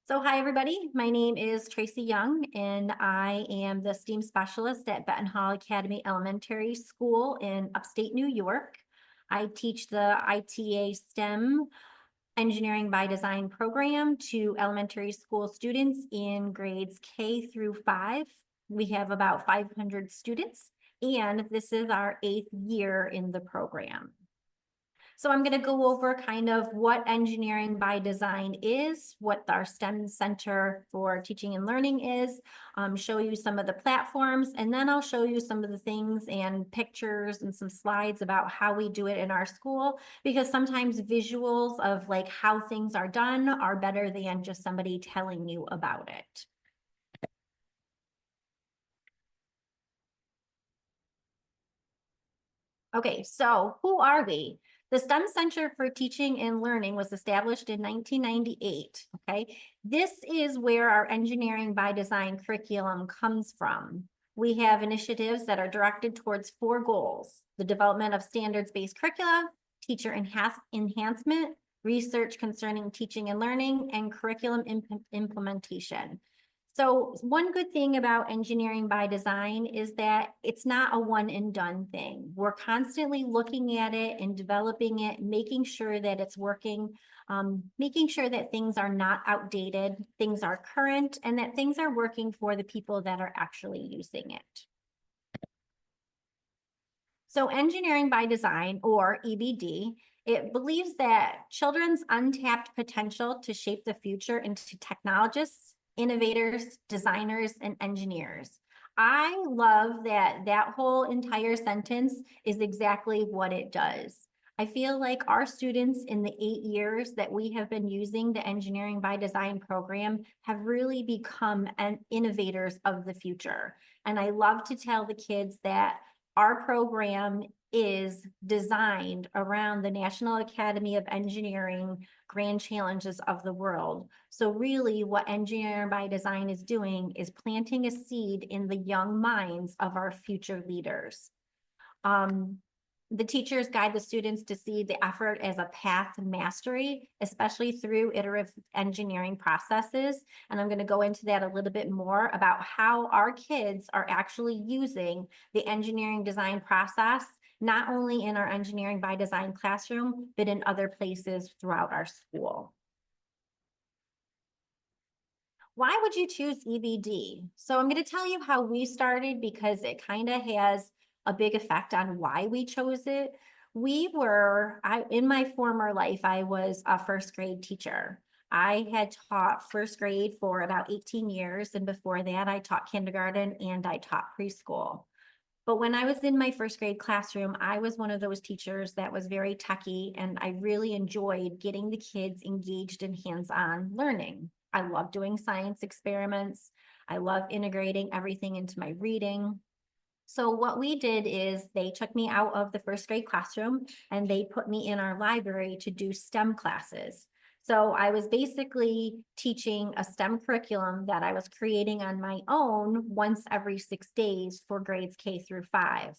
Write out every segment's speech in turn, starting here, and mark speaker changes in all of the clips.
Speaker 1: So hi, everybody. My name is Tracy Young, and I am the STEAM specialist at Benton Hall Academy Elementary School in upstate New York. I teach the ITA STEM Engineering by Design program to elementary school students in grades K through 5. We have about 500 students, and this is our 8th year in the program. So I'm going to go over kind of what engineering by design is, what our STEM Center for Teaching and Learning is, show you some of the platforms, and then I'll show you some of the things and pictures and some slides about how we do it in our school, because sometimes visuals of like how things are done are better than just somebody telling you about it. Okay, so who are we? The STEM Center for Teaching and Learning was established in 1998, okay? This is where our engineering by design curriculum comes from. We have initiatives that are directed towards 4 goals: the development of standards-based curricula, teacher enhancement, research concerning teaching and learning, and curriculum implementation. So one good thing about engineering by design is that it's not a one and done thing. We're constantly looking at it and developing it, making sure that it's working, making sure that things are not outdated, things are current, and that things are working for the people that are actually using it. So engineering by design, or EBD, it believes that children's untapped potential to shape the future into technologists, innovators, designers, and engineers. I love that that whole entire sentence is exactly what it does. I feel like our students in the 8 years that we have been using the engineering by design program have really become innovators of the future. And I love to tell the kids that our program is designed around the National Academy of Engineering Grand Challenges of the World. So really what Engineering by Design is doing is planting a seed in the young minds of our future leaders. The teachers guide the students to see the effort as a path to mastery, especially through iterative engineering processes. And I'm going to go into that a little bit more about how our kids are actually using the engineering design process, not only in our engineering by design classroom, but in other places throughout our school. Why would you choose EBD? So I'm going to tell you how we started, because it kind of has a big effect on why we chose it. In my former life, I was a first grade teacher. I had taught first grade for about 18 years. And before that, I taught kindergarten and I taught preschool. But when I was in my first grade classroom, I was one of those teachers that was very techie, and I really enjoyed getting the kids engaged in hands-on learning. I love doing science experiments. I love integrating everything into my reading. So what we did is they took me out of the first grade classroom and they put me in our library to do STEM classes. So I was basically teaching a STEM curriculum that I was creating on my own once every 6 days for grades K through 5.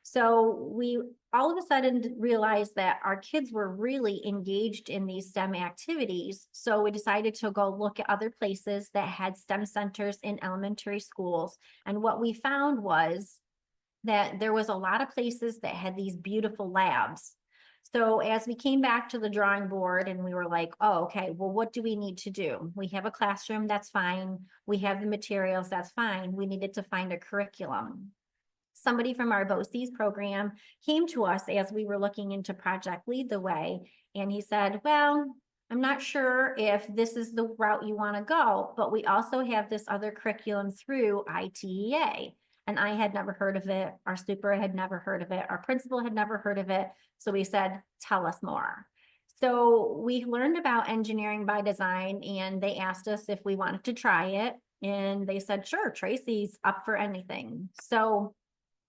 Speaker 1: So we all of a sudden realized that our kids were really engaged in these STEM activities. So we decided to go look at other places that had STEM centers in elementary schools. And what we found was that there was a lot of places that had these beautiful labs. So as we came back to the drawing board and we were like, oh, okay, well, what do we need to do? We have a classroom, that's fine. We have the materials, that's fine. We needed to find a curriculum. Somebody from our BOCES program came to us as we were looking into Project Lead the Way, and he said, well, I'm not sure if this is the route you want to go, but we also have this other curriculum through ITEA. And I had never heard of it. Our super had never heard of it. Our principal had never heard of it. So we said, tell us more. So we learned about engineering by design, and they asked us if we wanted to try it. And they said, sure, Tracy's up for anything. So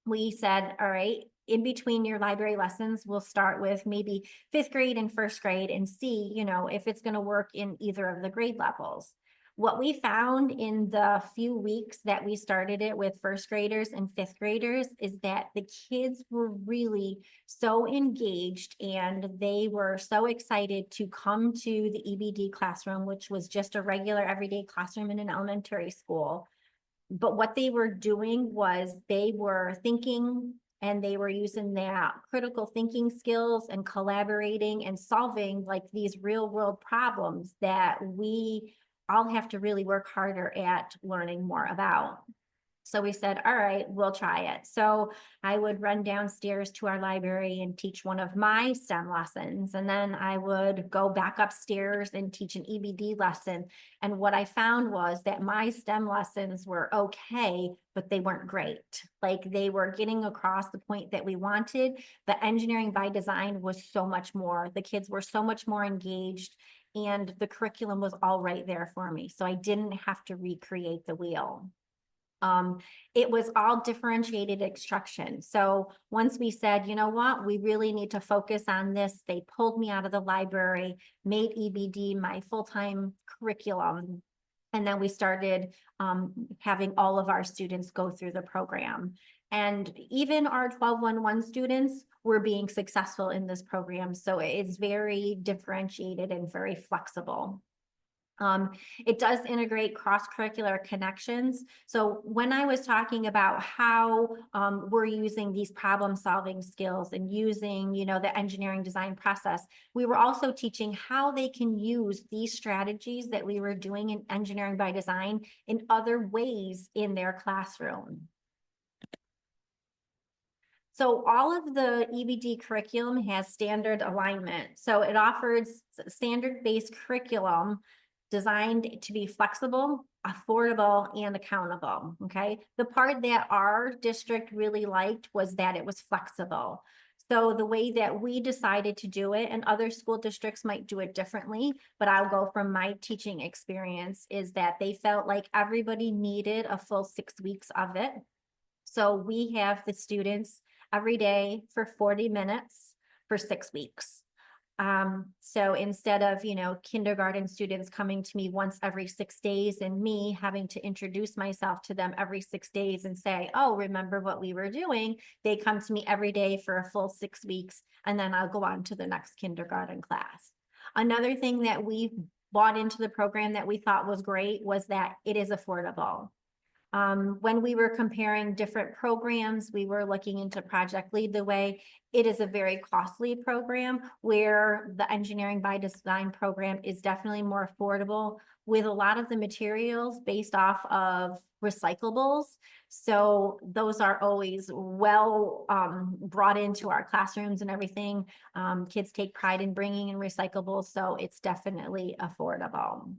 Speaker 1: we said, all right, in between your library lessons, we'll start with maybe 5th grade and 1st grade and see, if it's going to work in either of the grade levels. What we found in the few weeks that we started it with first graders and fifth graders is that the kids were really so engaged and they were so excited to come to the EBD classroom, which was just a regular everyday classroom in an elementary school. But what they were doing was they were thinking and they were using that critical thinking skills and collaborating and solving like these real world problems that we all have to really work harder at learning more about. So we said, all right, we'll try it. So I would run downstairs to our library and teach one of my STEM lessons. And then I would go back upstairs and teach an EBD lesson. And what I found was that my STEM lessons were okay, but they weren't great. Like they were getting across the point that we wanted. The engineering by design was so much more. The kids were so much more engaged and the curriculum was all right there for me. So I didn't have to recreate the wheel. It was all differentiated instruction. So once we said, you know what, we really need to focus on this, they pulled me out of the library, made EBD my full-time curriculum. And then we started having all of our students go through the program. And even our 1211 students were being successful in this program. So it's very differentiated and very flexible. It does integrate cross-curricular connections. So when I was talking about how we're using these problem-solving skills and using, you know, the engineering design process, we were also teaching how they can use these strategies that we were doing in engineering by design in other ways in their classroom. So all of the EBD curriculum has standard alignment. So it offers standard-based curriculum designed to be flexible, affordable, and accountable, okay? The part that our district really liked was that it was flexible. So the way that we decided to do it, and other school districts might do it differently, but I'll go from my teaching experience, is that they felt like everybody needed a full 6 weeks of it. So we have the students every day for 40 minutes for 6 weeks. So instead of, you know, kindergarten students coming to me once every 6 days and me having to introduce myself to them every 6 days and say, oh, remember what we were doing? They come to me every day for a full 6 weeks, and then I'll go on to the next kindergarten class. Another thing that we bought into the program that we thought was great was that it is affordable. When we were comparing different programs, we were looking into Project Lead the Way. It is a very costly program where the engineering by design program is definitely more affordable with a lot of the materials based off of recyclables. So those are always well brought into our classrooms and everything. Kids take pride in bringing in recyclables, so it's definitely affordable.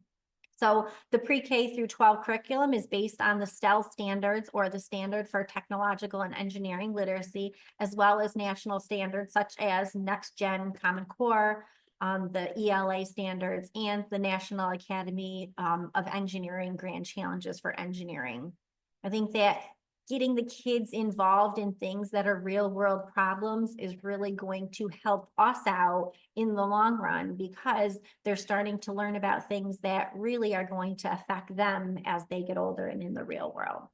Speaker 1: So the pre-K through 12 curriculum is based on the STEL standards, or the Standard for Technological and Engineering Literacy, as well as national standards such as Next Gen Common Core, the ELA standards, and the National Academy of Engineering Grand Challenges for Engineering. I think that getting the kids involved in things that are real world problems is really going to help us out in the long run, because they're starting to learn about things that really are going to affect them as they get older and in the real world.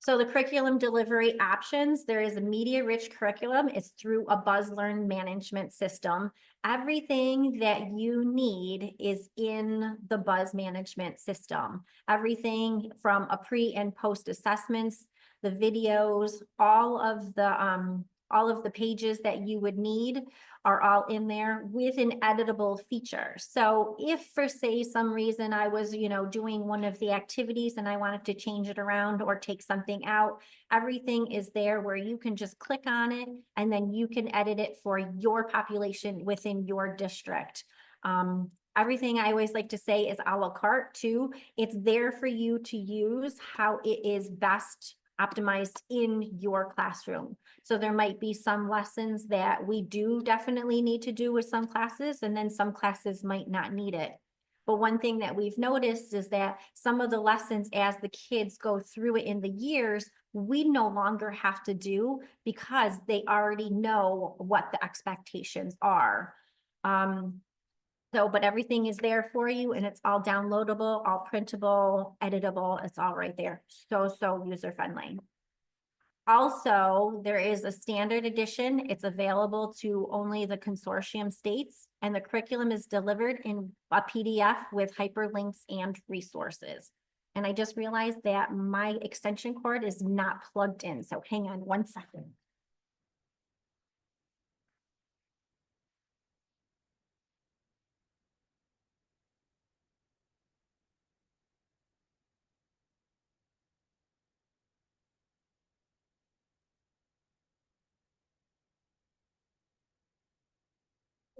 Speaker 1: So the curriculum delivery options, there is a media-rich curriculum. It's through a BuzzLearn management system. Everything that you need is in the Buzz management system. Everything from a pre and post assessments, the videos, all of the pages that you would need are all in there with an editable feature. So if for say some reason I was, you know, doing one of the activities and I wanted to change it around or take something out, everything is there where you can just click on it and then you can edit it for your population within your district. Everything I always like to say is a la carte too. It's there for you to use how it is best optimized in your classroom. So there might be some lessons that we do definitely need to do with some classes, and then some classes might not need it. But one thing that we've noticed is that some of the lessons, as the kids go through it in the years, we no longer have to do because they already know what the expectations are. So, but everything is there for you and it's all downloadable, all printable, editable. It's all right there. So user friendly. Also, there is a standard edition. It's available to only the consortium states, and the curriculum is delivered in a PDF with hyperlinks and resources. And I just realized that my extension cord is not plugged in, so hang on 1 second.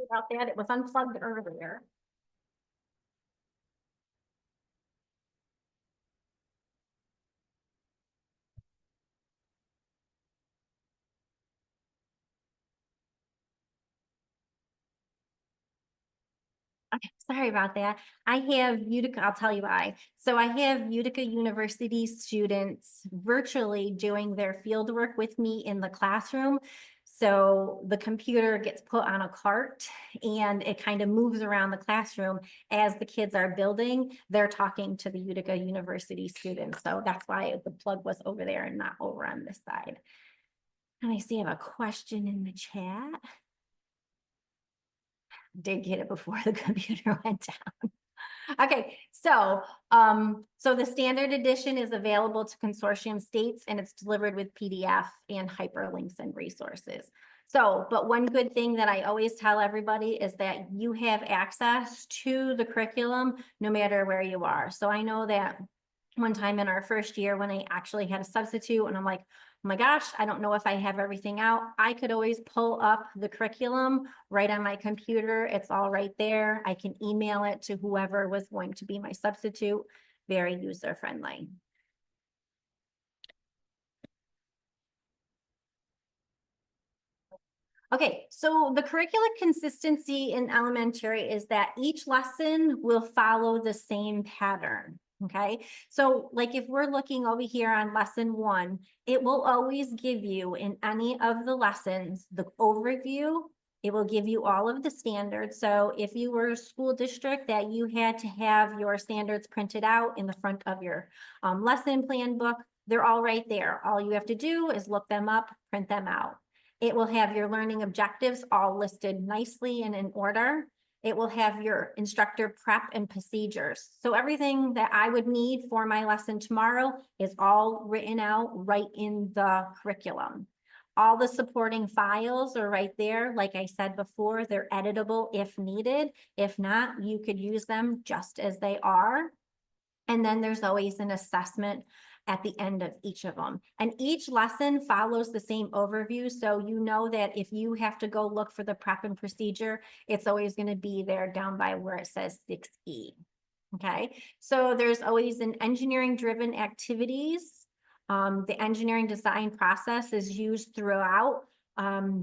Speaker 1: About that, it was unplugged earlier. Okay, sorry about that. I have Utica, I'll tell you why. So I have Utica University students virtually doing their field work with me in the classroom. So the computer gets put on a cart and it kind of moves around the classroom as the kids are building. They're talking to the Utica University students. So that's why the plug was over there and not over on this side. And I see I have a question in the chat. Did get it before the computer went down. Okay, so the standard edition is available to consortium states and it's delivered with PDF and hyperlinks and resources. So, but one good thing that I always tell everybody is that you have access to the curriculum no matter where you are. So I know that one time in our first year when I actually had a substitute and I'm like, oh my gosh, I don't know if I have everything out. I could always pull up the curriculum right on my computer. It's all right there. I can email it to whoever was going to be my substitute. Very user friendly. Okay, so the curricular consistency in elementary is that each lesson will follow the same pattern. Okay, so like if we're looking over here on lesson 1, it will always give you in any of the lessons the overview. It will give you all of the standards. So if you were a school district that you had to have your standards printed out in the front of your lesson plan book, they're all right there. All you have to do is look them up, print them out. It will have your learning objectives all listed nicely and in order. It will have your instructor prep and procedures. So everything that I would need for my lesson tomorrow is all written out right in the curriculum. All the supporting files are right there. Like I said before, they're editable if needed. If not, you could use them just as they are. And then there's always an assessment at the end of each of them. And each lesson follows the same overview. So you know that if you have to go look for the prep and procedure, it's always going to be there down by where it says 6E. Okay, so there's always an engineering driven activities. The engineering design process is used throughout.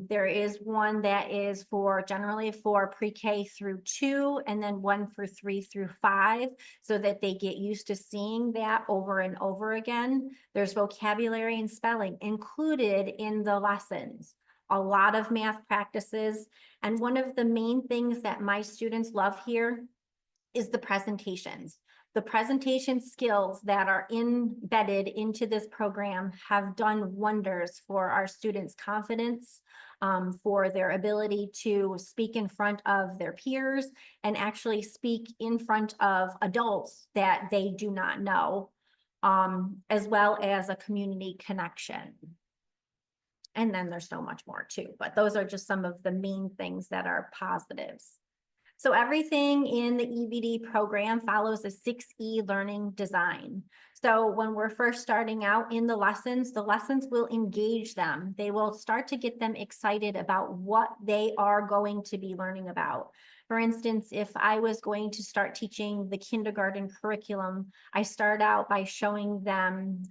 Speaker 1: There is one that is generally for pre-K through 2, and then one for 3 through 5, so that they get used to seeing that over and over again. There's vocabulary and spelling included in the lessons. A lot of math practices. And one of the main things that my students love here is the presentations. The presentation skills that are embedded into this program have done wonders for our students' confidence, for their ability to speak in front of their peers and actually speak in front of adults that they do not know, as well as a community connection. And then there's so much more too, but those are just some of the main things that are positives. So everything in the EVD program follows a 6E learning design. So when we're first starting out in the lessons will engage them. They will start to get them excited about what they are going to be learning about. For instance, if I was going to start teaching the kindergarten curriculum, I start out by showing them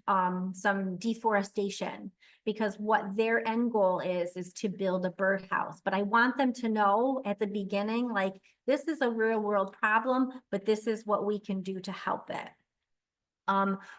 Speaker 1: some deforestation, because what their end goal is to build a birdhouse. But I want them to know at the beginning, like, this is a real world problem, but this is what we can do to help it.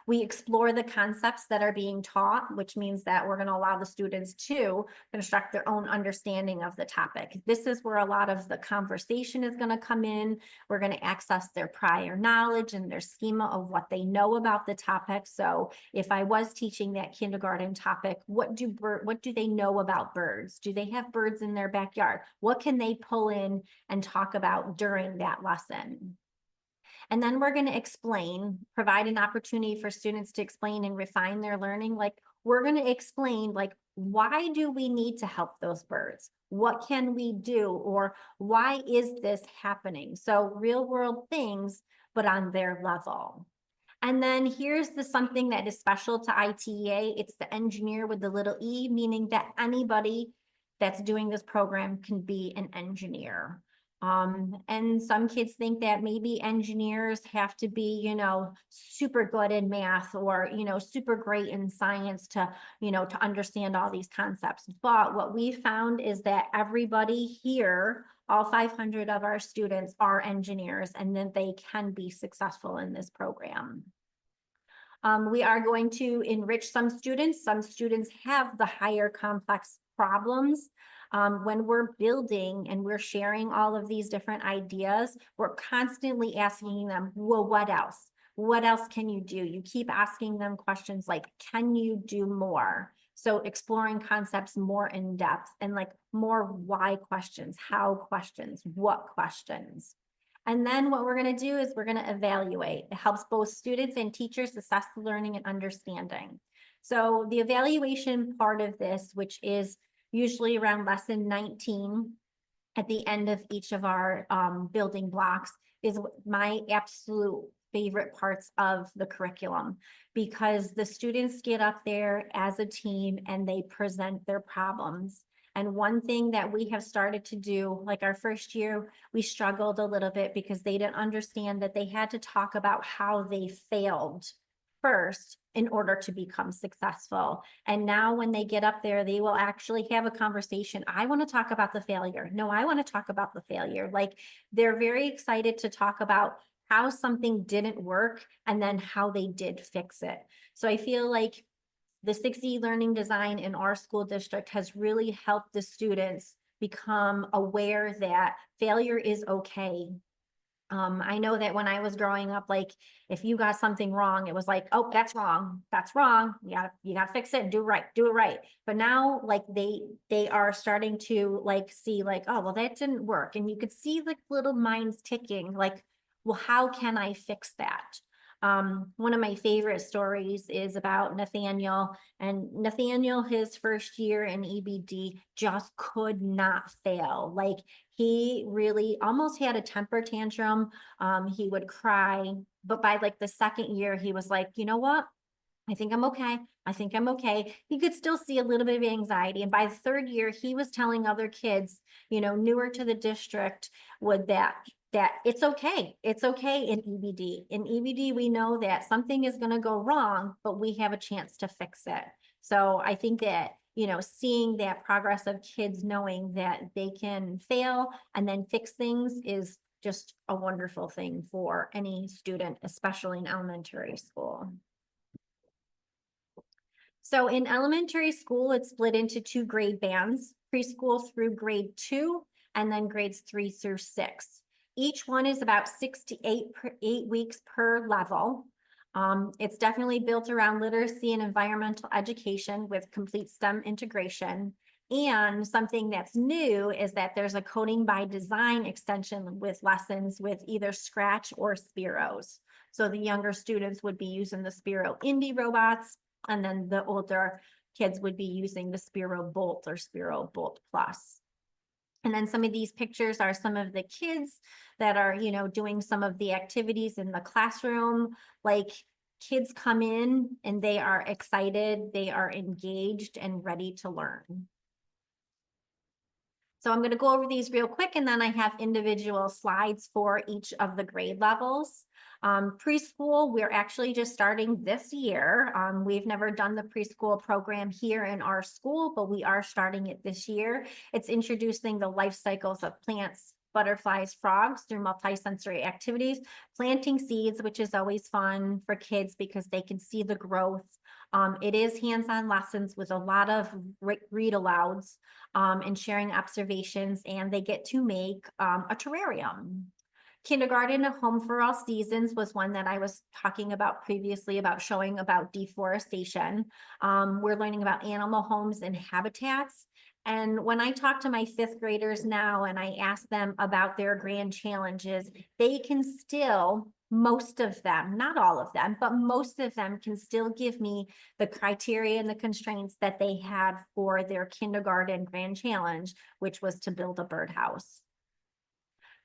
Speaker 1: We explore the concepts that are being taught, which means that we're going to allow the students to construct their own understanding of the topic. This is where a lot of the conversation is going to come in. We're going to access their prior knowledge and their schema of what they know about the topic. So if I was teaching that kindergarten topic, what do they know about birds? Do they have birds in their backyard? What can they pull in and talk about during that lesson? And then we're going to explain, provide an opportunity for students to explain and refine their learning. Like, we're going to explain, like, why do we need to help those birds? What can we do? Or why is this happening? So real world things, but on their level. And then here's something that is special to ITEA. It's the engineer with the little e, meaning that anybody that's doing this program can be an engineer. And some kids think that maybe engineers have to be, super good in math or, super great in science to, to understand all these concepts. But what we found is that everybody here, all 500 of our students are engineers, and then they can be successful in this program. We are going to enrich some students. Some students have the higher complex problems. When we're building and we're sharing all of these different ideas, we're constantly asking them, well, what else? What else can you do? You keep asking them questions like, can you do more? So exploring concepts more in depth and like more why questions, how questions, what questions. And then what we're going to do is we're going to evaluate. It helps both students and teachers assess the learning and understanding. So the evaluation part of this, which is usually around lesson 19 at the end of each of our building blocks, is my absolute favorite parts of the curriculum, because the students get up there as a team and they present their problems. And one thing that we have started to do, like our first year, we struggled a little bit because they didn't understand that they had to talk about how they failed first in order to become successful. And now when they get up there, they will actually have a conversation. I want to talk about the failure. No, I want to talk about the failure. Like, they're very excited to talk about how something didn't work and then how they did fix it. So I feel like the 6E learning design in our school district has really helped the students become aware that failure is okay. I know that when I was growing up, like, if you got something wrong, it was like, oh, that's wrong. That's wrong. You gotta fix it and do it right. But now, like, they are starting to like see like, oh, well, that didn't work. And you could see like little minds ticking, like, well, how can I fix that? One of my favorite stories is about Nathaniel, and Nathaniel, his first year in EBD, just could not fail. Like, he really almost had a temper tantrum. He would cry, but by like the second year, he was like, you know what? I think I'm okay. I think I'm okay. He could still see a little bit of anxiety. And by the third year, he was telling other kids, newer to the district, would that it's okay. It's okay in EBD. In EBD, we know that something is going to go wrong, but we have a chance to fix it. So I think that, seeing that progress of kids knowing that they can fail and then fix things is just a wonderful thing for any student, especially in elementary school. So in elementary school, it's split into 2 grade bands, preschool through grade 2, and then grades 3 through 6. Each one is about 6 to 8 weeks per level. It's definitely built around literacy and environmental education with complete STEM integration. And something that's new is that there's a coding by design extension with lessons with either Scratch or Spiros. So the younger students would be using the Spiro Indie robots, and then the older kids would be using the Spiro Bolt or Spiro Bolt Plus. And then some of these pictures are some of the kids that are, doing some of the activities in the classroom. Like, kids come in and they are excited, they are engaged and ready to learn. So I'm going to go over these real quick, and then I have individual slides for each of the grade levels. Preschool, we're actually just starting this year. We've never done the preschool program here in our school, but we are starting it this year. It's introducing the life cycles of plants, butterflies, frogs through multisensory activities, planting seeds, which is always fun for kids because they can see the growth. It is hands-on lessons with a lot of read alouds and sharing observations, and they get to make a terrarium. Kindergarten, A Home for All Seasons was one that I was talking about previously about showing about deforestation. We're learning about animal homes and habitats. And when I talk to my fifth graders now and I ask them about their grand challenges, they can still, most of them, not all of them, but most of them can still give me the criteria and the constraints that they had for their kindergarten grand challenge, which was to build a birdhouse.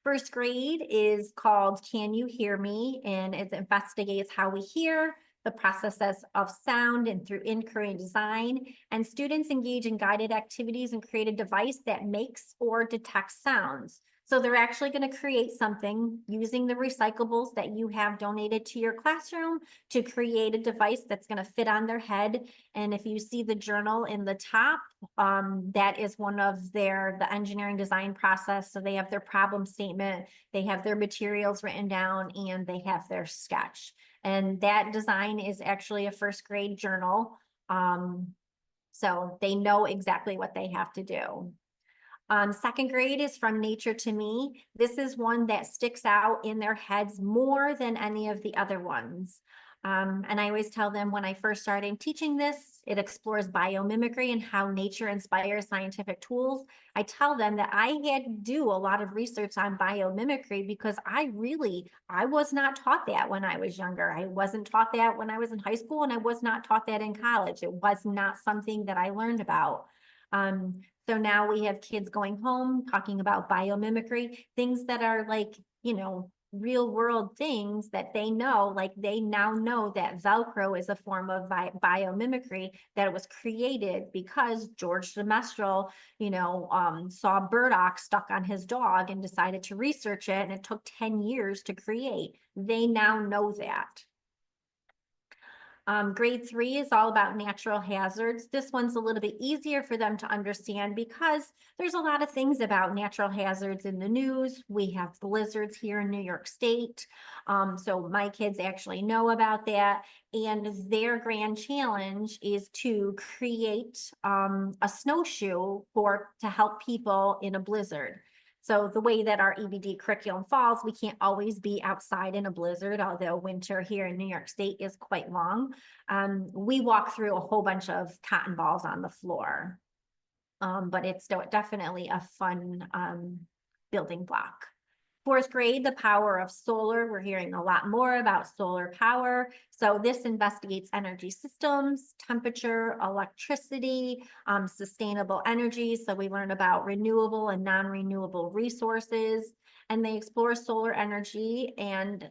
Speaker 1: First grade is called Can You Hear Me? And it investigates how we hear, the processes of sound and through inquiry and design. And students engage in guided activities and create a device that makes or detects sounds. So they're actually going to create something using the recyclables that you have donated to your classroom to create a device that's going to fit on their head. And if you see the journal in the top, that is one of the engineering design process. So they have their problem statement, they have their materials written down, and they have their sketch. And that design is actually a first grade journal. So they know exactly what they have to do. Second grade is From Nature to Me. This is one that sticks out in their heads more than any of the other ones. And I always tell them when I first started teaching this, it explores biomimicry and how nature inspires scientific tools. I tell them that I had to do a lot of research on biomimicry because I was not taught that when I was younger. I wasn't taught that when I was in high school, and I was not taught that in college. It was not something that I learned about. So now we have kids going home talking about biomimicry, things that are like, real world things that they know, like they now know that Velcro is a form of biomimicry, that it was created because George de Mestral, saw burdock stuck on his dog and decided to research it, and it took 10 years to create. They now know that. Grade 3 is all about natural hazards. This one's a little bit easier for them to understand because there's a lot of things about natural hazards in the news. We have blizzards here in New York State. So my kids actually know about that. And their grand challenge is to create a snowshoe to help people in a blizzard. So the way that our EBD curriculum falls, we can't always be outside in a blizzard, although winter here in New York State is quite long. We walk through a whole bunch of cotton balls on the floor, but it's definitely a fun building block. Fourth grade, the power of solar. We're hearing a lot more about solar power. So this investigates energy systems, temperature, electricity, sustainable energy. So we learn about renewable and non-renewable resources, and they explore solar energy, and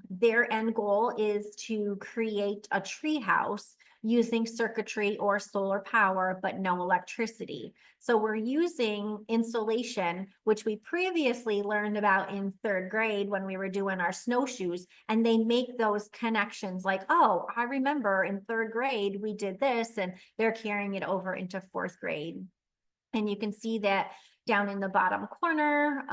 Speaker 1: their end goal is to create a tree house using circuitry or solar power, but no electricity. So we're using insulation, which we previously learned about in third grade when we were doing our snowshoes, and they make those connections like, oh, I remember in third grade we did this, and they're carrying it over into fourth grade. And you can see that down in the bottom corner,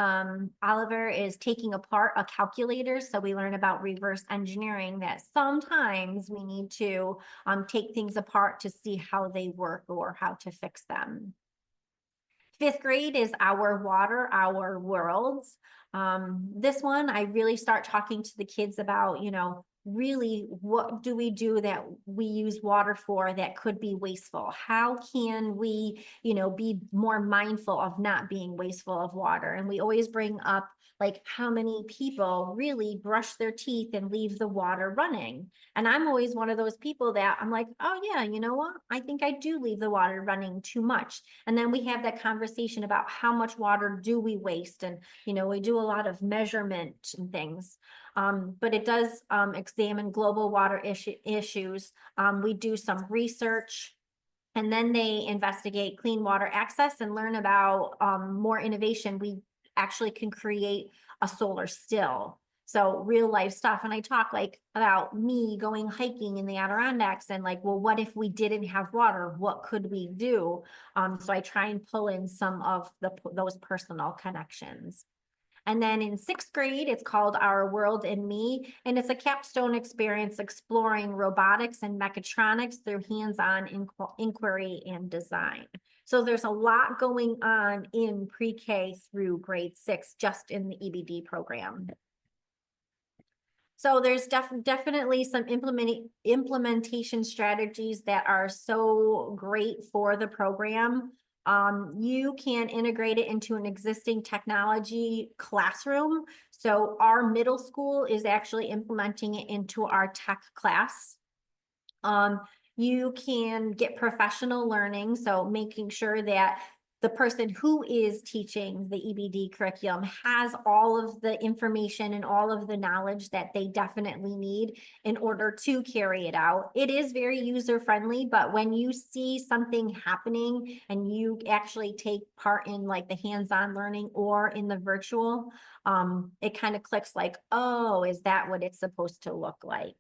Speaker 1: Oliver is taking apart a calculator. So we learn about reverse engineering, that sometimes we need to take things apart to see how they work or how to fix them. Fifth grade is Our Water, Our Worlds. This one, I really start talking to the kids about, really, what do we do that we use water for that could be wasteful? How can we, be more mindful of not being wasteful of water? And we always bring up like how many people really brush their teeth and leave the water running. And I'm always one of those people that I'm like, oh yeah, you know what? I think I do leave the water running too much. And then we have that conversation about how much water do we waste? And, we do a lot of measurement and things. But it does examine global water issues. We do some research, and then they investigate clean water access and learn about more innovation. We actually can create a solar still. So real life stuff. And I talk like about me going hiking in the Adirondacks and like, well, what if we didn't have water? What could we do? So I try and pull in some of those personal connections. And then in 6th grade, it's called Our World and Me, and it's a capstone experience exploring robotics and mechatronics through hands-on inquiry and design. So there's a lot going on in pre-K through grade 6, just in the EBD program. So there's definitely some implementation strategies that are so great for the program. You can integrate it into an existing technology classroom. So our middle school is actually implementing it into our tech class. You can get professional learning, so making sure that the person who is teaching the EBD curriculum has all of the information and all of the knowledge that they definitely need in order to carry it out. It is very user-friendly, but when you see something happening and you actually take part in like the hands-on learning or in the virtual, it kind of clicks like, oh, is that what it's supposed to look like?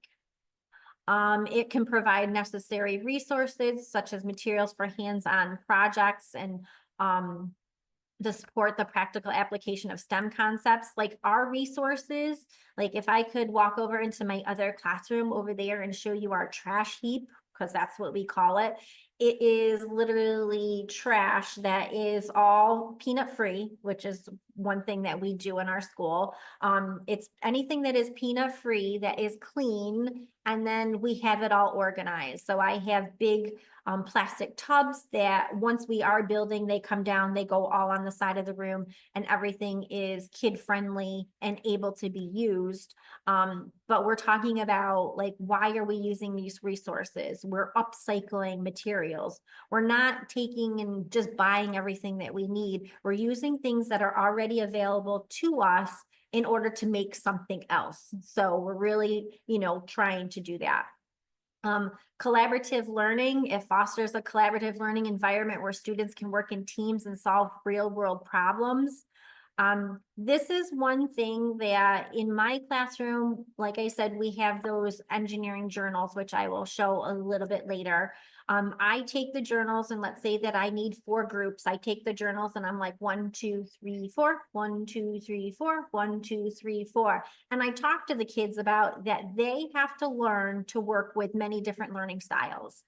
Speaker 1: It can provide necessary resources such as materials for hands-on projects and to support the practical application of STEM concepts. Like our resources, like if I could walk over into my other classroom over there and show you our trash heap, because that's what we call it. It is literally trash that is all peanut free, which is one thing that we do in our school. It's anything that is peanut free, that is clean, and then we have it all organized. So I have big plastic tubs that once we are building, they come down, they go all on the side of the room, and everything is kid friendly and able to be used. But we're talking about like, why are we using these resources? We're upcycling materials. We're not taking and just buying everything that we need. We're using things that are already available to us in order to make something else. So we're really, trying to do that. Collaborative learning, it fosters a collaborative learning environment where students can work in teams and solve real world problems. This is one thing that in my classroom, like I said, we have those engineering journals, which I will show a little bit later. I take the journals and let's say that I need 4 groups. I take the journals and I'm like 1, 2, 3, 4, 1, 2, 3, 4, 1, 2, 3, 4. And I talk to the kids about that they have to learn to work with many different learning styles.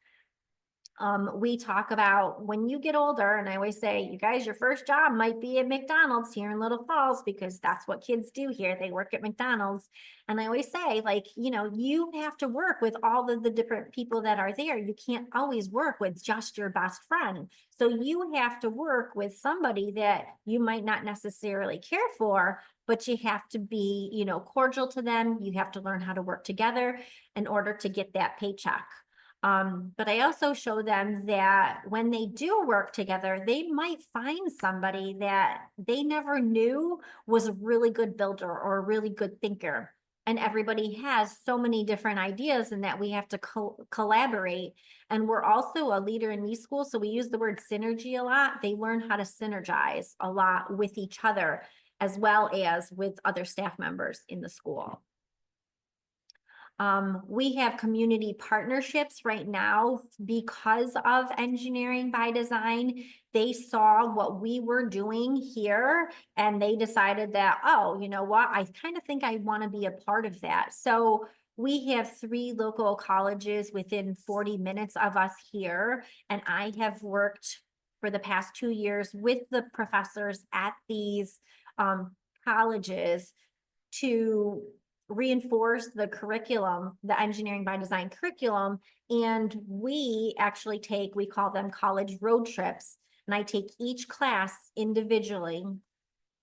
Speaker 1: We talk about when you get older, and I always say, you guys, your first job might be at McDonald's here in Little Falls, because that's what kids do here. They work at McDonald's. And I always say, like, you have to work with all of the different people that are there. You can't always work with just your best friend. So you have to work with somebody that you might not necessarily care for, but you have to be, cordial to them. You have to learn how to work together in order to get that paycheck. But I also show them that when they do work together, they might find somebody that they never knew was a really good builder or a really good thinker. And everybody has so many different ideas, and that we have to collaborate. And we're also a leader in these schools, so we use the word synergy a lot. They learn how to synergize a lot with each other, as well as with other staff members in the school. We have community partnerships right now because of Engineering by Design. They saw what we were doing here and they decided that, oh, you know what, I kind of think I want to be a part of that. So we have 3 local colleges within 40 minutes of us here. And I have worked for the past 2 years with the professors at these colleges to reinforce the curriculum, the Engineering by Design curriculum. And we actually we call them college road trips. And I take each class individually.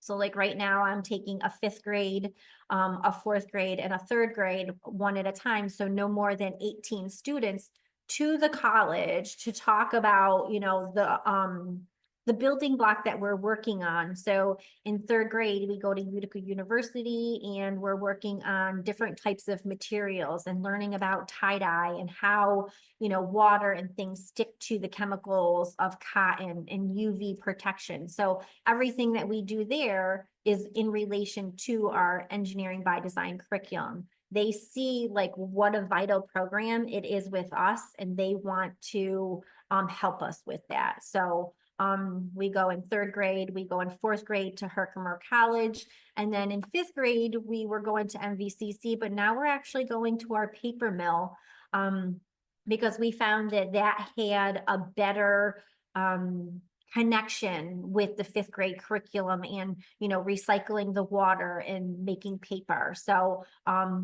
Speaker 1: So like right now I'm taking a 5th grade, a 4th grade, and a 3rd grade, one at a time. So no more than 18 students to the college to talk about, the building block that we're working on. So in 3rd grade, we go to Utica University and we're working on different types of materials and learning about tie-dye and how, water and things stick to the chemicals of cotton and UV protection. So everything that we do there is in relation to our Engineering by Design curriculum. They see like what a vital program it is with us, and they want to help us with that. So We go in 3rd grade, we go in 4th grade to Herkimer College. And then in 5th grade, we were going to MVCC, but now we're actually going to our paper mill. Because we found that that had a better, connection with the 5th grade curriculum and, recycling the water and making paper. So,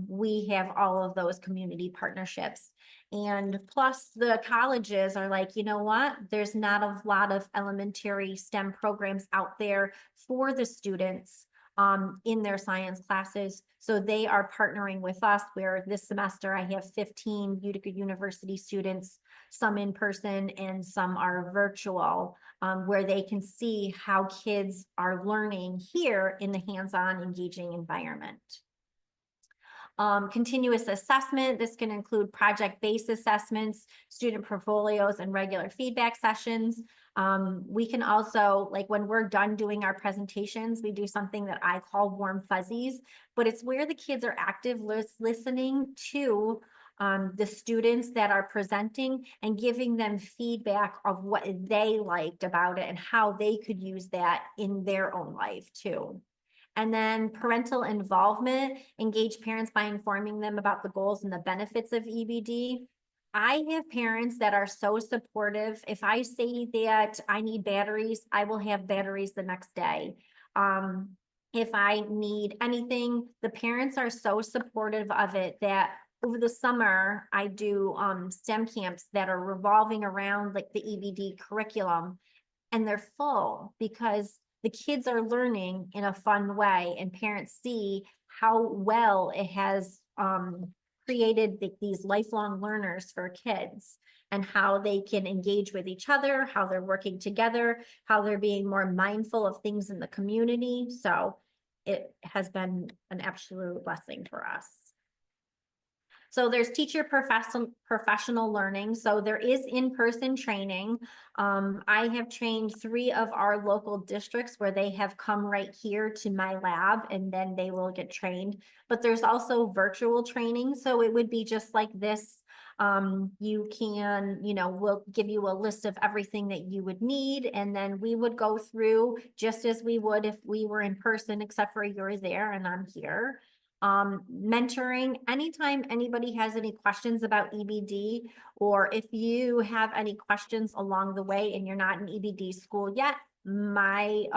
Speaker 1: we have all of those community partnerships. And plus the colleges are like, you know what? There's not a lot of elementary STEM programs out there for the students in their science classes. So they are partnering with us, where this semester I have 15 Utica University students, some in person and some are virtual, where they can see how kids are learning here in the hands-on engaging environment. Continuous assessment. This can include project-based assessments, student portfolios, and regular feedback sessions. We can also, like when we're done doing our presentations, we do something that I call warm fuzzies, but it's where the kids are active listening to the students that are presenting and giving them feedback of what they liked about it and how they could use that in their own life too. And then parental involvement, engage parents by informing them about the goals and the benefits of EBD. I have parents that are so supportive. If I say that I need batteries, I will have batteries the next day. If I need anything, the parents are so supportive of it that over the summer, I do STEM camps that are revolving around like the EBD curriculum, and they're full because the kids are learning in a fun way and parents see how well it has created these lifelong learners for kids and how they can engage with each other, how they're working together, how they're being more mindful of things in the community. So it has been an absolute blessing for us. So there's teacher professional learning. So there is in-person training. I have trained 3 of our local districts where they have come right here to my lab and then they will get trained. But there's also virtual training. So it would be just like this. You can, we'll give you a list of everything that you would need. And then we would go through just as we would if we were in person, except for you're there and I'm here. Mentoring, anytime anybody has any questions about EBD, or if you have any questions along the way and you're not in EBD school yet, my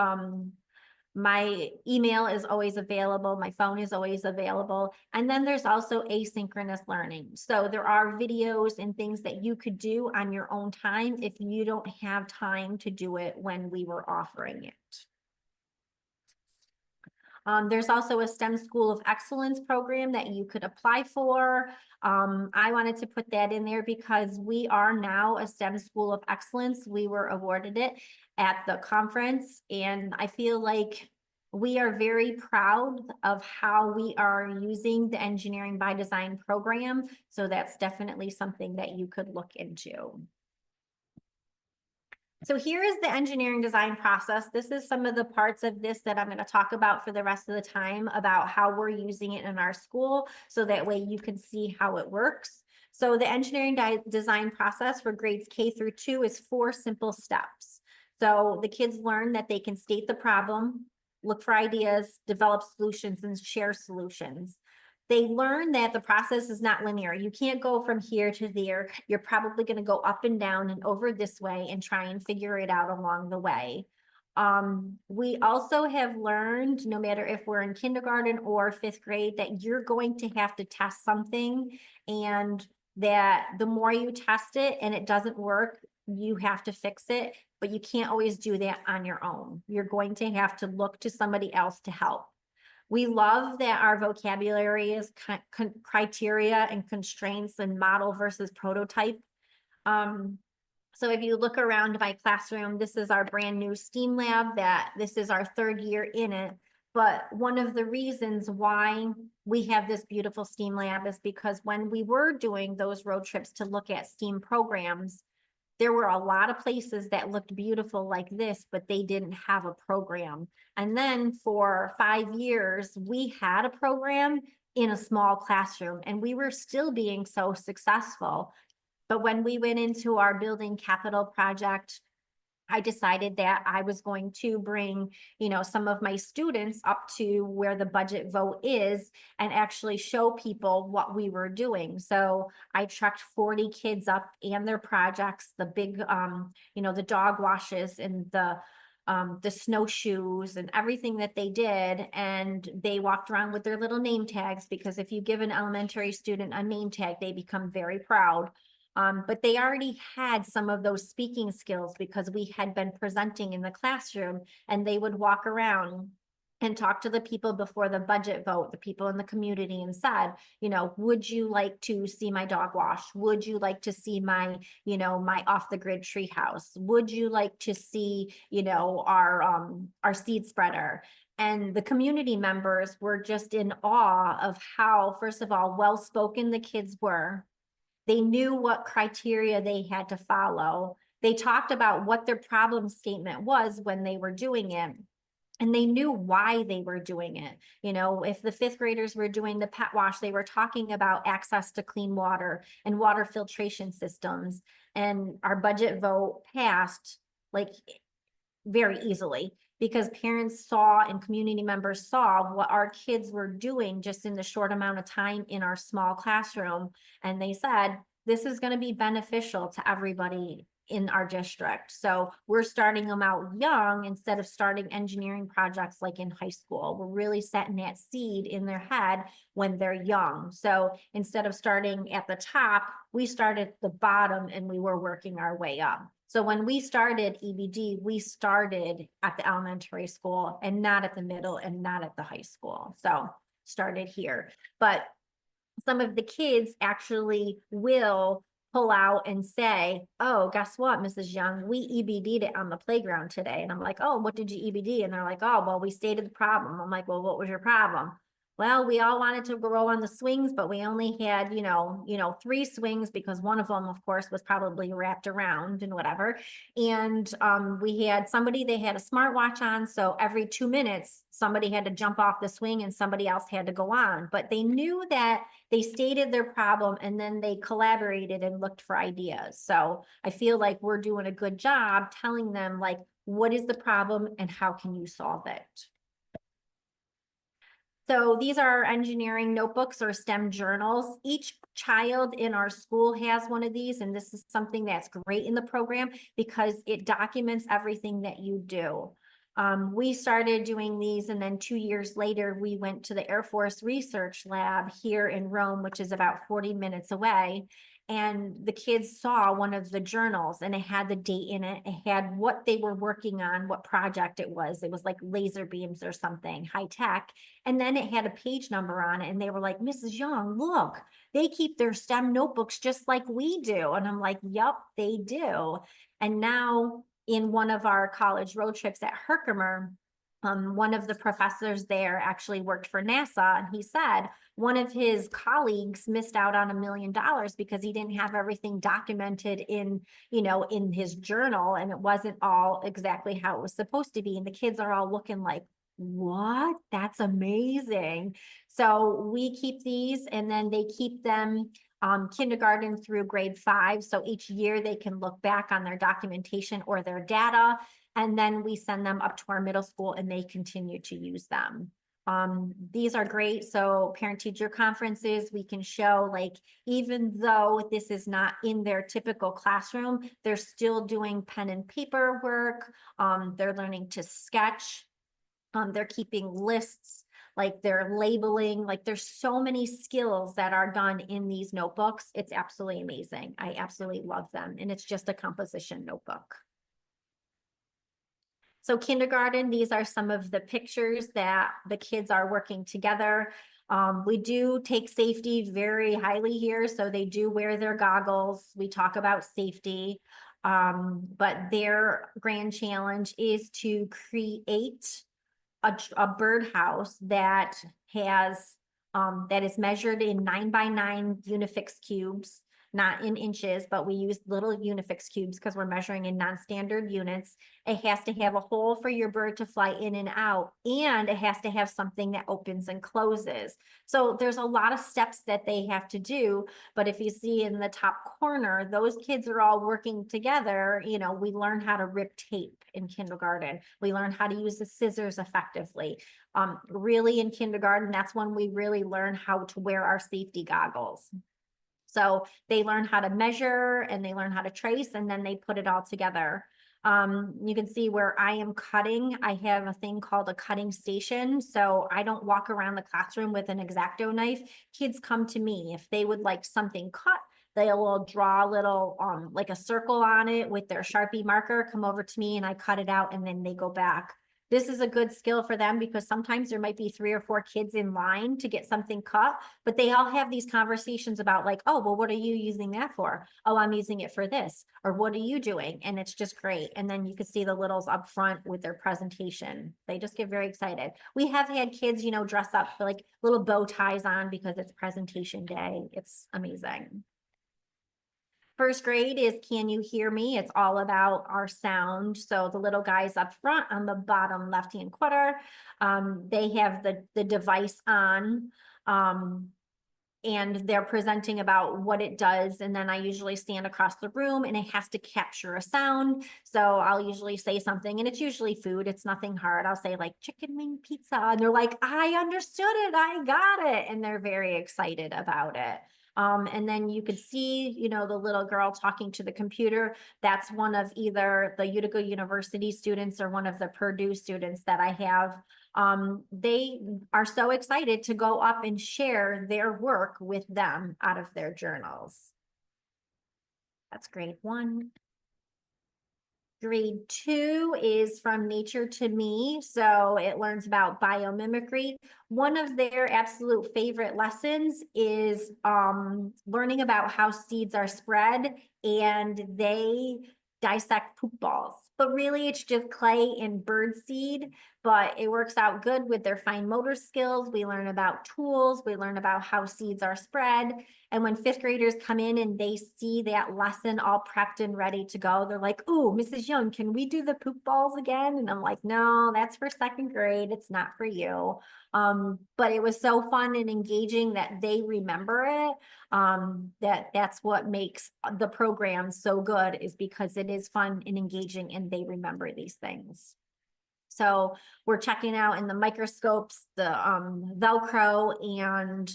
Speaker 1: email is always available. My phone is always available. And then there's also asynchronous learning. So there are videos and things that you could do on your own time if you don't have time to do it when we were offering it. There's also a STEM School of Excellence program that you could apply for. I wanted to put that in there because we are now a STEM School of Excellence. We were awarded it at the conference, and I feel like we are very proud of how we are using the Engineering by Design program. So that's definitely something that you could look into. So here is the engineering design process. This is some of the parts of this that I'm going to talk about for the rest of the time about how we're using it in our school. So that way you can see how it works. So the engineering design process for grades K through 2 is 4 simple steps. So the kids learn that they can state the problem, look for ideas, develop solutions, and share solutions. They learn that the process is not linear. You can't go from here to there. You're probably going to go up and down and over this way and try and figure it out along the way. We also have learned, no matter if we're in kindergarten or 5th grade, that you're going to have to test something, and that the more you test it and it doesn't work, you have to fix it, but you can't always do that on your own. You're going to have to look to somebody else to help. We love that our vocabulary is criteria and constraints and model versus prototype. So if you look around my classroom, this is our brand new STEAM lab that this is our 3rd year in it. But one of the reasons why we have this beautiful STEAM lab is because when we were doing those road trips to look at STEAM programs, there were a lot of places that looked beautiful like this, but they didn't have a program. And then for 5 years, we had a program in a small classroom and we were still being so successful. But when we went into our building capital project, I decided that I was going to bring, some of my students up to where the budget vote is and actually show people what we were doing. So I trucked 40 kids up and their projects, the big, the dog washes and the snowshoes and everything that they did. And they walked around with their little name tags, because if you give an elementary student a name tag, they become very proud. But they already had some of those speaking skills because we had been presenting in the classroom, and they would walk around and talk to the people before the budget vote, the people in the community, and said, would you like to see my dog wash? Would you like to see my off the grid tree house? Would you like to see, our seed spreader? And the community members were just in awe of how, first of all, well-spoken the kids were. They knew what criteria they had to follow. They talked about what their problem statement was when they were doing it. And they knew why they were doing it. If the fifth graders were doing the pet wash, they were talking about access to clean water and water filtration systems. And our budget vote passed like very easily, because parents saw and community members saw what our kids were doing just in the short amount of time in our small classroom. And they said, this is going to be beneficial to everybody in our district. So we're starting them out young instead of starting engineering projects like in high school. We're really setting that seed in their head when they're young. So instead of starting at the top, we started at the bottom and we were working our way up. So when we started EBD, we started at the elementary school and not at the middle and not at the high school. So started here. But some of the kids actually will pull out and say, oh, guess what, Mrs. Young, we EBD'd it on the playground today. And I'm like, oh, what did you EBD? And they're like, oh, well, we stated the problem. I'm like, well, what was your problem? Well, we all wanted to go on the swings, but we only had, 3 swings, because one of them, of course, was probably wrapped around and whatever. And we had somebody, they had a smartwatch on. So every 2 minutes, somebody had to jump off the swing and somebody else had to go on. But they knew that they stated their problem and then they collaborated and looked for ideas. So I feel like we're doing a good job telling them, like, what is the problem and how can you solve it? So these are our engineering notebooks or STEM journals. Each child in our school has one of these, and this is something that's great in the program because it documents everything that you do. We started doing these, and then 2 years later, we went to the Air Force Research Lab here in Rome, which is about 40 minutes away. And the kids saw one of the journals and it had the date in it. It had what they were working on, what project it was. It was like laser beams or something, high tech. And then it had a page number on it. And they were like, Mrs. Young, look, they keep their STEM notebooks just like we do. And I'm like, yep, they do. And now in one of our college road trips at Herkimer, one of the professors there actually worked for NASA, and he said one of his colleagues missed out on $1 million because he didn't have everything documented in his journal, and it wasn't all exactly how it was supposed to be. And the kids are all looking like, what? That's amazing. So we keep these, and then they keep them kindergarten through grade 5. So each year they can look back on their documentation or their data, and then we send them up to our middle school and they continue to use them. These are great. So parent-teacher conferences, we can show, like, even though this is not in their typical classroom, they're still doing pen and paper work. They're learning to sketch. They're keeping lists, like they're labeling, like there's so many skills that are done in these notebooks. It's absolutely amazing. I absolutely love them. And it's just a composition notebook. So kindergarten, these are some of the pictures that the kids are working together. We do take safety very highly here. So they do wear their goggles. We talk about safety. But their grand challenge is to create a birdhouse that has that is measured in 9 by 9 Unifix cubes. not in inches, but we use little Unifix cubes because we're measuring in non-standard units. It has to have a hole for your bird to fly in and out, and it has to have something that opens and closes. So there's a lot of steps that they have to do, but if you see in the top corner, those kids are all working together. You know, we learn how to rip tape in kindergarten. We learn how to use the scissors effectively. Really in kindergarten, that's when we really learn how to wear our safety goggles. So they learn how to measure and they learn how to trace, and then they put it all together. You can see where I am cutting. I have a thing called a cutting station. So I don't walk around the classroom with an X-Acto knife. Kids come to me. If they would like something cut, they'll draw a little, like a circle on it with their Sharpie marker, come over to me and I cut it out and then they go back. This is a good skill for them because sometimes there might be 3 or 4 kids in line to get something cut, but they all have these conversations about like, oh, well, what are you using that for? Oh, I'm using it for this. Or what are you doing? And it's just great. And then you can see the littles up front with their presentation. They just get very excited. We have had kids, you know, dress up like little bow ties on because it's presentation day. It's amazing. First grade is Can You Hear Me? It's all about our sound. So the little guys up front on the bottom left-hand corner, they have the device on, and they're presenting about what it does. And then I usually stand across the room and it has to capture a sound. So I'll usually say something, and it's usually food. It's nothing hard. I'll say like chicken wing pizza. And they're like, I understood it. I got it. And they're very excited about it. And then you could see, you know, the little girl talking to the computer. That's one of either the Utica University students or one of the Purdue students that I have. They are so excited to go up and share their work with them out of their journals. That's grade 1. Grade 2 is From Nature to Me. So it learns about biomimicry. One of their absolute favorite lessons is learning about how seeds are spread, and they dissect poop balls. But really it's just clay and bird seed, but it works out good with their fine motor skills. We learn about tools. We learn about how seeds are spread. And when 5th graders come in and they see that lesson all prepped and ready to go, they're like, "Ooh, Mrs. Young, can we do the poop balls again?" And I'm like, "No, that's for 2nd grade. It's not for you." But it was so fun and engaging that they remember it. That's what makes the program so good, is because it is fun and engaging and they remember these things. So we're checking out in the microscopes, the Velcro and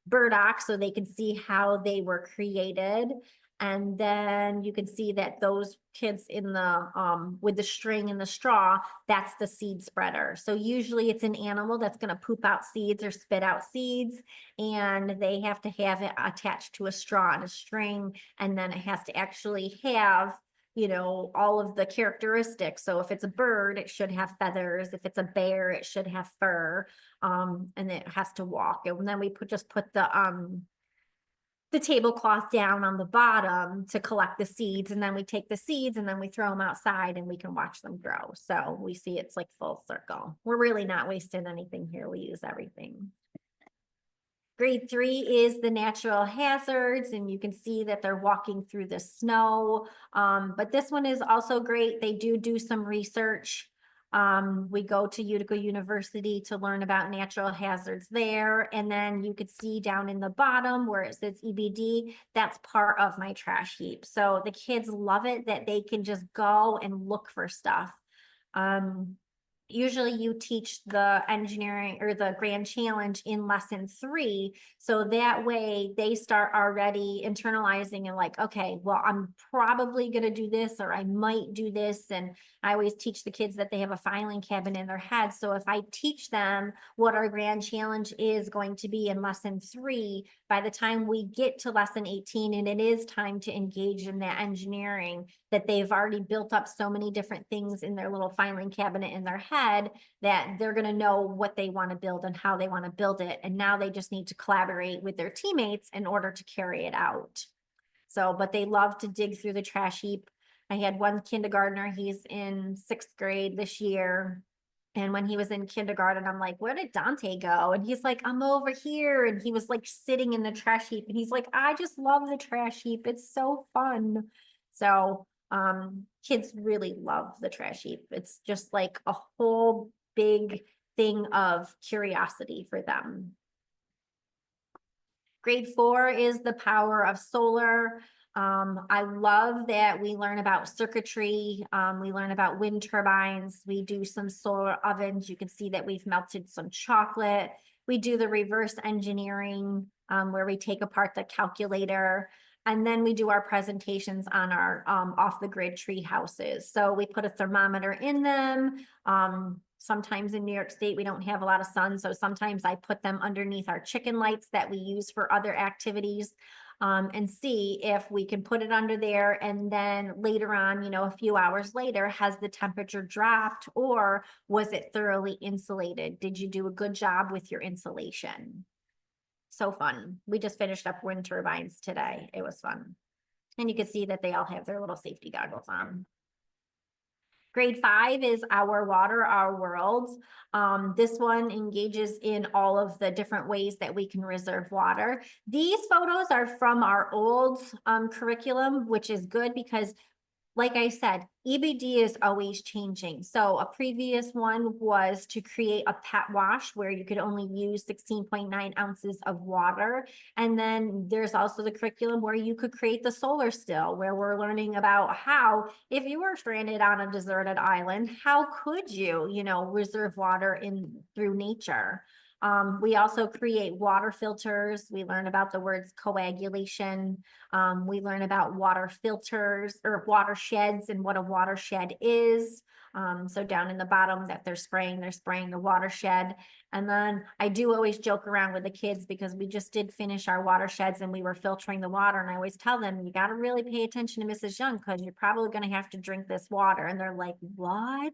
Speaker 1: burdock, so they can see how they were created. And then you can see that those kids in the with the string and the straw, that's the seed spreader. So usually it's an animal that's going to poop out seeds or spit out seeds, and they have to have it attached to a straw and a string, and then it has to actually have, you know, all of the characteristics. So if it's a bird, it should have feathers. If it's a bear, it should have fur. And it has to walk. And then we just put the tablecloth down on the bottom to collect the seeds. And then we take the seeds and then we throw them outside and we can watch them grow. So we see it's like full circle. We're really not wasting anything here. We use everything. Grade 3 is the natural hazards, and you can see that they're walking through the snow. But this one is also great. They do some research. We go to Utica University to learn about natural hazards there. And then you could see down in the bottom where it says EBD, that's part of my trash heap. So the kids love it that they can just go and look for stuff. Usually you teach the engineering or the grand challenge in lesson 3. So that way they start already internalizing and like, okay, well, I'm probably going to do this, or I might do this. And I always teach the kids that they have a filing cabinet in their head. So if I teach them what our grand challenge is going to be in lesson 3, by the time we get to lesson 18 and it is time to engage in that engineering, that they've already built up so many different things in their little filing cabinet in their head that they're going to know what they want to build and how they want to build it. And now they just need to collaborate with their teammates in order to carry it out. So, but they love to dig through the trash heap. I had one kindergartner, he's in 6th grade this year. And when he was in kindergarten, I'm like, where did Dante go? And he's like, I'm over here. And he was like sitting in the trash heap. And he's like, I just love the trash heap. It's so fun. So kids really love the trash heap. It's just like a whole big thing of curiosity for them. Grade 4 is the power of solar. I love that we learn about circuitry. We learn about wind turbines. We do some solar ovens. You can see that we've melted some chocolate. We do the reverse engineering where we take apart the calculator. And then we do our presentations on our off the grid tree houses. So we put a thermometer in them. Sometimes in New York State, we don't have a lot of sun. So sometimes I put them underneath our chicken lights that we use for other activities and see if we can put it under there. And then later on, you know, a few hours later, has the temperature dropped or was it thoroughly insulated? Did you do a good job with your insulation? So fun. We just finished up wind turbines today. It was fun. And you can see that they all have their little safety goggles on. Grade 5 is Our Water, Our World. This one engages in all of the different ways that we can reserve water. These photos are from our old curriculum, which is good because like I said, EBD is always changing. So a previous one was to create a pet wash where you could only use 16.9 ounces of water. And then there's also the curriculum where you could create the solar still, where we're learning about how, if you were stranded on a deserted island, how could you, you know, reserve water in through nature? We also create water filters. We learn about the words coagulation. We learn about water filters or watersheds and what a watershed is. So down in the bottom that they're spraying the watershed. And then I do always joke around with the kids because we just did finish our watersheds and we were filtering the water. And I always tell them, you got to really pay attention to Mrs. Young because you're probably going to have to drink this water. And they're like, what?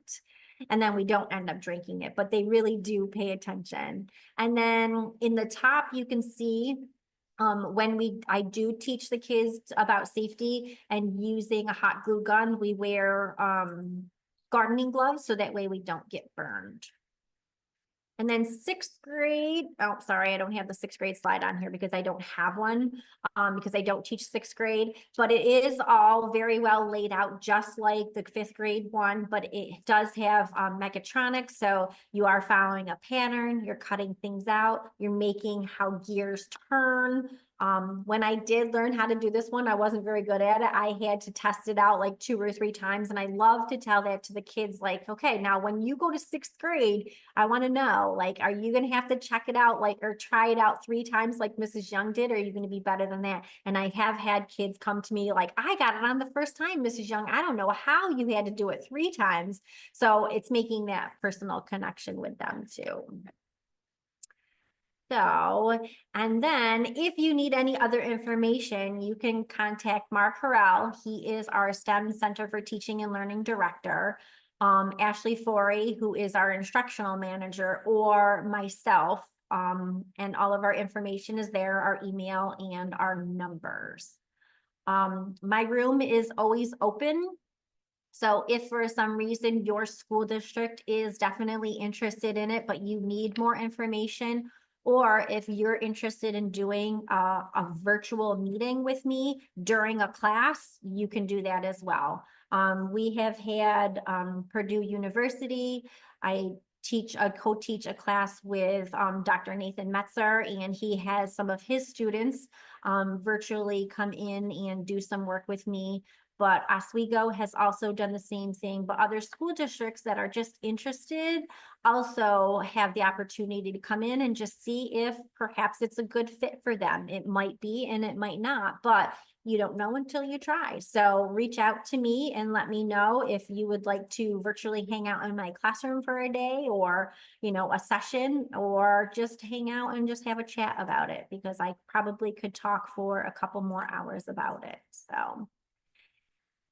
Speaker 1: And then we don't end up drinking it, but they really do pay attention. And then in the top, you can see when I do teach the kids about safety and using a hot glue gun, we wear gardening gloves so that way we don't get burned. And then 6th grade, oh, sorry, I don't have the 6th grade slide on here because I don't have one because I don't teach 6th grade, but it is all very well laid out, just like the 5th grade one, but it does have mechatronics. So you are following a pattern, you're cutting things out, you're making how gears turn. When I did learn how to do this one, I wasn't very good at it. I had to test it out like 2 or 3 times. And I love to tell that to the kids, like, okay, now when you go to 6th grade, I want to know, like, are you going to have to check it out, like, or try it out 3 times like Mrs. Young did? Or are you going to be better than that? And I have had kids come to me like, I got it on the first time, Mrs. Young. I don't know how you had to do it 3 times. So it's making that personal connection with them too. So, and then if you need any other information, you can contact Mark Harrell. He is our STEM Center for Teaching and Learning Director. Ashley Forey, who is our instructional manager, or myself. And all of our information is there, our email and our numbers. My room is always open. So if for some reason your school district is definitely interested in it, but you need more information, or if you're interested in doing a virtual meeting with me during a class, you can do that as well. We have had Purdue University. I co-teach a class with Dr. Nathan Metzer, and he has some of his students virtually come in and do some work with me. But Oswego has also done the same thing, but other school districts that are just interested also have the opportunity to come in and just see if perhaps it's a good fit for them. It might be and it might not, but you don't know until you try. So reach out to me and let me know if you would like to virtually hang out in my classroom for a day, or, you know, a session, or just hang out and just have a chat about it, because I probably could talk for a couple more hours about it. So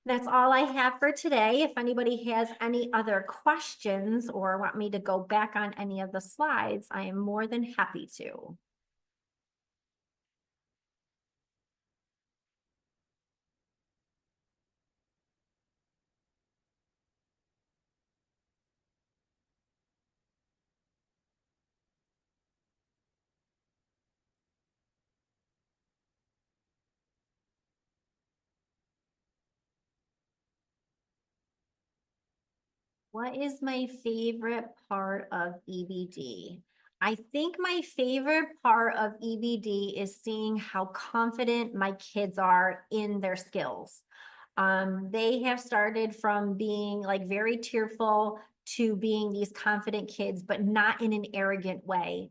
Speaker 1: that's all I have for today. If anybody has any other questions or want me to go back on any of the slides, I am more than happy to. What is my favorite part of EBD? I think my favorite part of EBD is seeing how confident my kids are in their skills. They have started from being like very tearful to being these confident kids, but not in an arrogant way.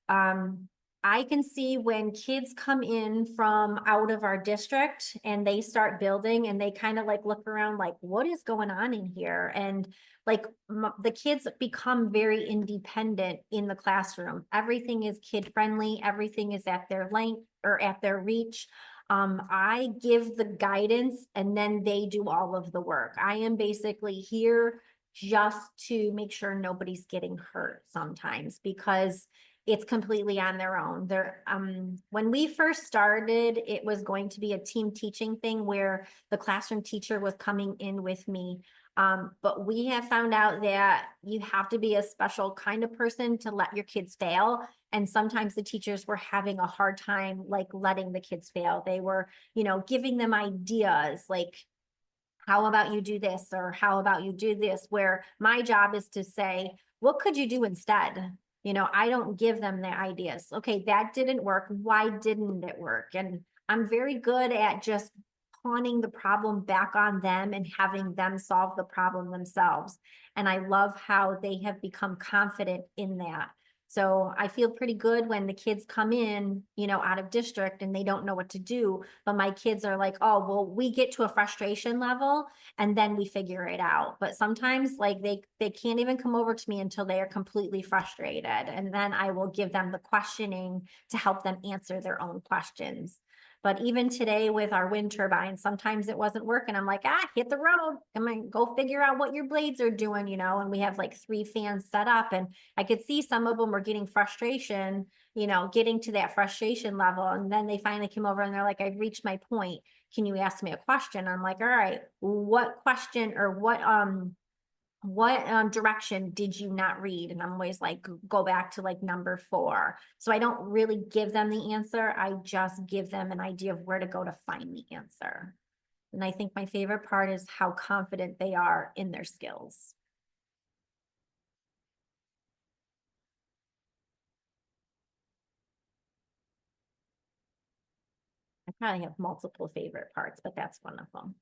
Speaker 1: Um, I can see when kids come in from out of our district and they start building and they kind of like look around like, what is going on in here? And like the kids become very independent in the classroom. Everything is kid friendly. Everything is at their length or at their reach. I give the guidance and then they do all of the work. I am basically here just to make sure nobody's getting hurt sometimes because it's completely on their own. When we first started, it was going to be a team teaching thing where the classroom teacher was coming in with me. But we have found out that you have to be a special kind of person to let your kids fail. And sometimes the teachers were having a hard time like letting the kids fail. They were, giving them ideas like, how about you do this? Or how about you do this? Where my job is to say, what could you do instead? I don't give them the ideas. Okay, that didn't work. Why didn't it work? And I'm very good at just pawning the problem back on them and having them solve the problem themselves. And I love how they have become confident in that. So I feel pretty good when the kids come in, out of district and they don't know what to do. But my kids are like, oh, well, we get to a frustration level and then we figure it out. But sometimes like they can't even come over to me until they are completely frustrated. And then I will give them the questioning to help them answer their own questions. But even today with our wind turbine, sometimes it wasn't working. I'm like, hit the road. I'm gonna go figure out what your blades are doing, and we have like 3 fans set up and I could see some of them were getting frustration, getting to that frustration level. And then they finally came over and they're like, I've reached my point. Can you ask me a question? I'm like, all right, what question or what direction did you not read? And I'm always like, go back to like number 4. So I don't really give them the answer. I just give them an idea of where to go to find the answer. And I think my favorite part is how confident they are in their skills. I probably have multiple favorite parts, but that's one of them.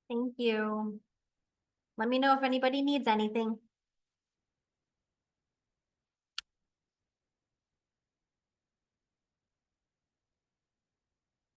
Speaker 1: Thank you. Let me know if anybody needs anything.